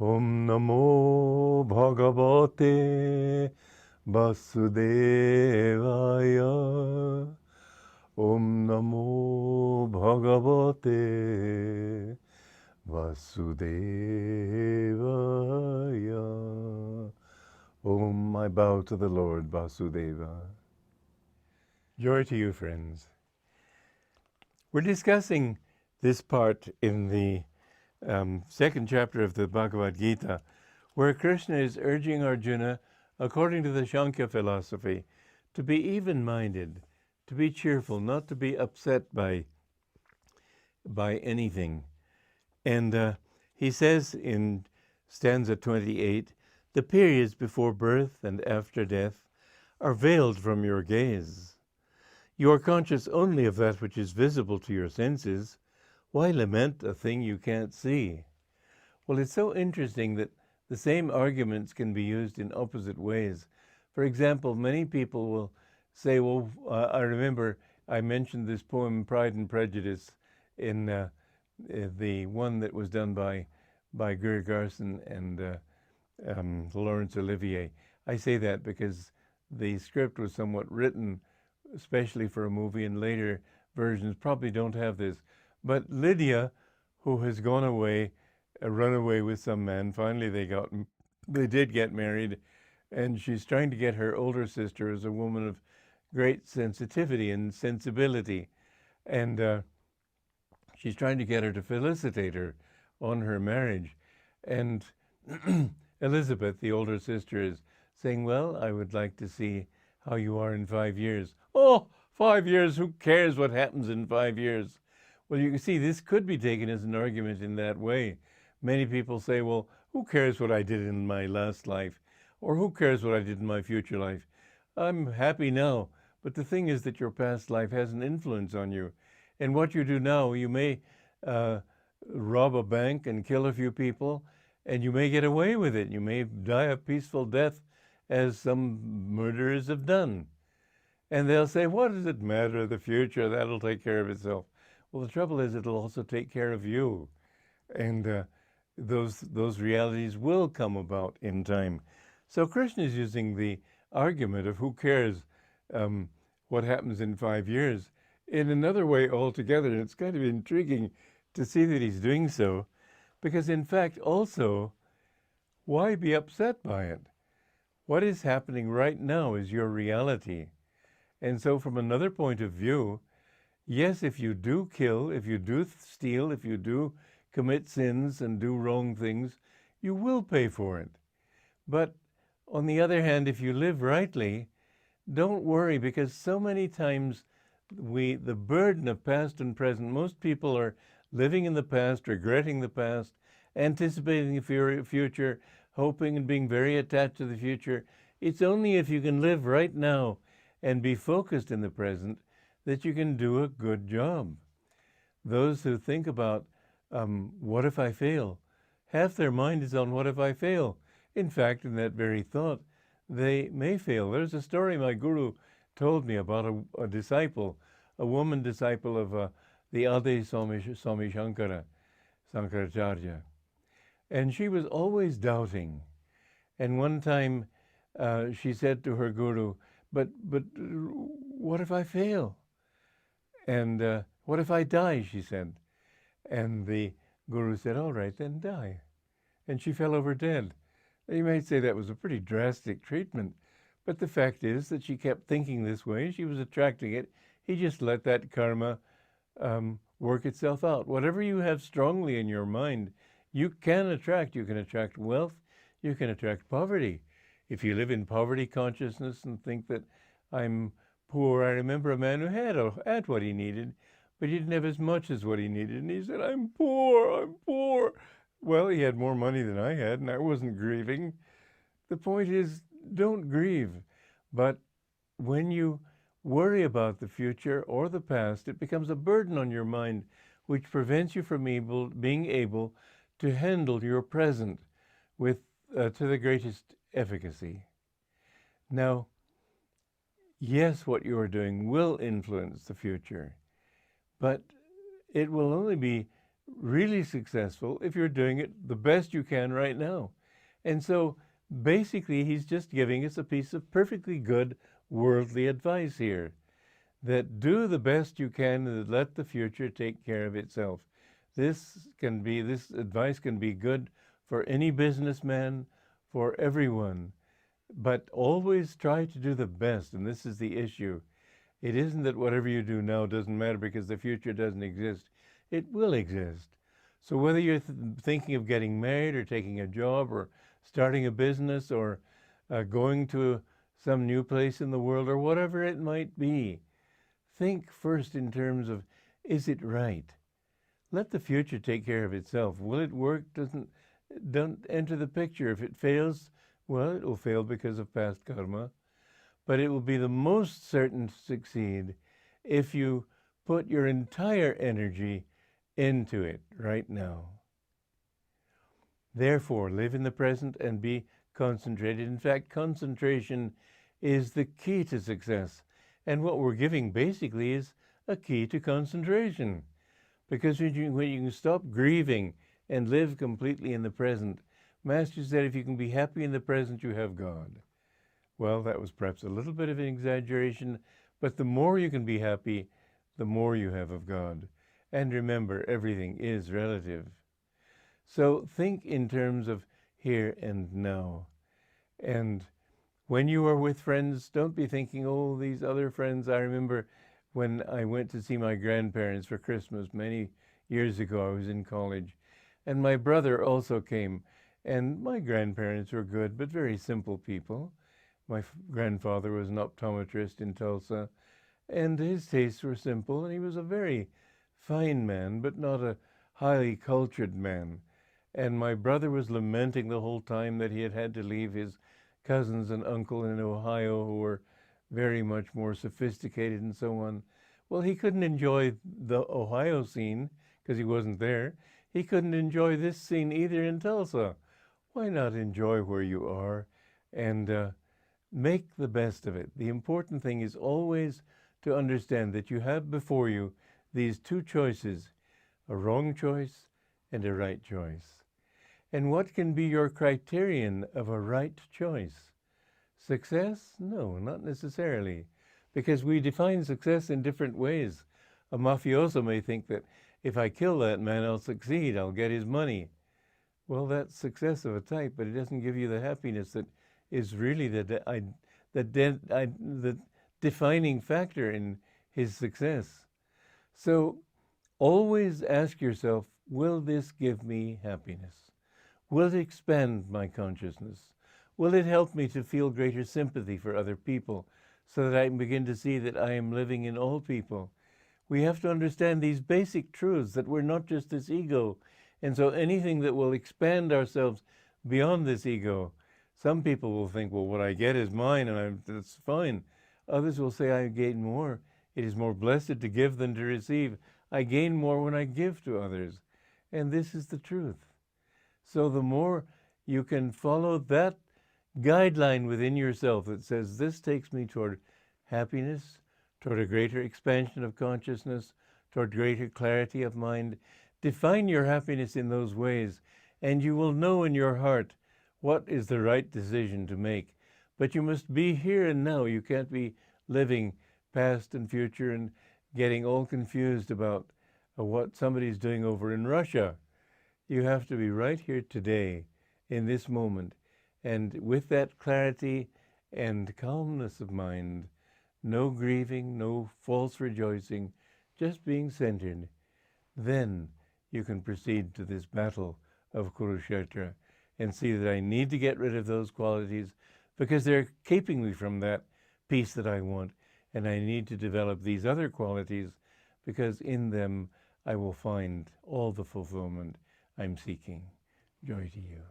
Om Namo Bhagavate Vasudevaya. Om Namo Bhagavate Vasudevaya. Om, I bow to the Lord Vasudeva. Joy to you, friends. We're discussing this part in the second chapter of the Bhagavad Gita, where Krishna is urging Arjuna, according to the Sankhya philosophy, to be even-minded, to be cheerful, not to be upset by anything. And he says in stanza 28, the periods before birth and after death are veiled from your gaze. You are conscious only of that which is visible to your senses. Why lament a thing you can't see? Well, it's so interesting that the same arguments can be used in opposite ways. For example, many people will say, well, I remember I mentioned this poem, Pride and Prejudice, in the one that was done by Greer Garson and Laurence Olivier. I say that because the script was somewhat written especially for a movie, and later versions probably don't have this. But Lydia, who has gone away, run away with some man, finally they did get married, and she's trying to get her older sister, as a woman of great sensitivity and sensibility, and she's trying to get her to felicitate her on her marriage. And Elizabeth, the older sister, is saying, well, I would like to see how you are in 5 years. Oh, 5 years, who cares what happens in 5 years? Well, you can see this could be taken as an argument in that way. Many people say, well, who cares what I did in my last life? Or who cares what I did in my future life? I'm happy now. But the thing is that your past life has an influence on you. And what you do now, you may rob a bank and kill a few people, and you may get away with it. You may die a peaceful death, as some murderers have done. And they'll say, what does it matter, the future, that'll take care of itself. Well, the trouble is it'll also take care of you. And those realities will come about in time. So Krishna is using the argument of who cares what happens in 5 years in another way altogether. And it's kind of intriguing to see that he's doing so, because in fact also, why be upset by it? What is happening right now is your reality. And so from another point of view, yes, if you do kill, if you do steal, if you do commit sins and do wrong things, you will pay for it. But on the other hand, if you live rightly, don't worry, because so many times the burden of past and present, most people are living in the past, regretting the past, anticipating the future, hoping and being very attached to the future. It's only if you can live right now and be focused in the present that you can do a good job. Those who think about, what if I fail? Half their mind is on what if I fail? In fact, in that very thought, they may fail. There's a story my guru told me about a disciple, a woman disciple of the Adi Swami Shankaracharya. And she was always doubting. And one time she said to her guru, but what if I fail? And what if I die, she said. And the guru said, all right, then die. And she fell over dead. You might say that was a pretty drastic treatment, but the fact is that she kept thinking this way. She was attracting it. He just let that karma work itself out. Whatever you have strongly in your mind, you can attract. You can attract wealth. You can attract poverty. If you live in poverty consciousness and think that I'm poor, I remember a man who had what he needed, but he didn't have as much as what he needed. And he said, I'm poor, I'm poor. Well, he had more money than I had, and I wasn't grieving. The point is, don't grieve. But when you worry about the future or the past, it becomes a burden on your mind, which prevents you from being able to handle your present with to the greatest efficacy. Now, yes, what you are doing will influence the future, but it will only be really successful if you're doing it the best you can right now. And so basically he's just giving us a piece of perfectly good worldly advice here, that do the best you can and let the future take care of itself. This advice can be good for any businessman, for everyone, but always try to do the best. And this is the issue. It isn't that whatever you do now doesn't matter because the future doesn't exist. It will exist. So whether you're thinking of getting married or taking a job or starting a business or going to some new place in the world or whatever it might be, think first in terms of, is it right? Let the future take care of itself. Will it work? Don't enter the picture. If it fails, well, it will fail because of past karma. But it will be the most certain to succeed if you put your entire energy into it right now. Therefore, live in the present and be concentrated. In fact, concentration is the key to success. And what we're giving basically is a key to concentration. Because when you can stop grieving and live completely in the present, Master said if you can be happy in the present, you have God. Well, that was perhaps a little bit of an exaggeration, but the more you can be happy, the more you have of God. And remember, everything is relative. So think in terms of here and now. And when you are with friends, don't be thinking, oh, these other friends. I remember when I went to see my grandparents for Christmas many years ago. I was in college. And my brother also came. And my grandparents were good, but very simple people. My grandfather was an optometrist in Tulsa, and his tastes were simple, and he was a very fine man, but not a highly cultured man. And my brother was lamenting the whole time that he had had to leave his cousins and uncle in Ohio who were very much more sophisticated and so on. Well, he couldn't enjoy the Ohio scene because he wasn't there. He couldn't enjoy this scene either in Tulsa. Why not enjoy where you are and make the best of it? The important thing is always to understand that you have before you these two choices, a wrong choice and a right choice. And what can be your criterion of a right choice? Success? No, not necessarily, because we define success in different ways. A mafioso may think that if I kill that man, I'll succeed, I'll get his money. Well, that's success of a type, but it doesn't give you the happiness that is really the defining factor in his success. So always ask yourself, will this give me happiness? Will it expand my consciousness? Will it help me to feel greater sympathy for other people so that I can begin to see that I am living in all people? We have to understand these basic truths, that we're not just this ego. And so anything that will expand ourselves beyond this ego, some people will think, well, what I get is mine and that's fine. Others will say, I gain more. It is more blessed to give than to receive. I gain more when I give to others. And this is the truth. So the more you can follow that guideline within yourself that says, this takes me toward happiness, toward a greater expansion of consciousness, toward greater clarity of mind, define your happiness in those ways, and you will know in your heart what is the right decision to make. But you must be here and now. You can't be living past and future and getting all confused about what somebody's doing over in Russia. You have to be right here today, in this moment. And with that clarity and calmness of mind, no grieving, no false rejoicing, just being centered, then you can proceed to this battle of Kurukshetra and see that I need to get rid of those qualities because they're keeping me from that peace that I want. And I need to develop these other qualities because in them I will find all the fulfillment I'm seeking. Joy to you.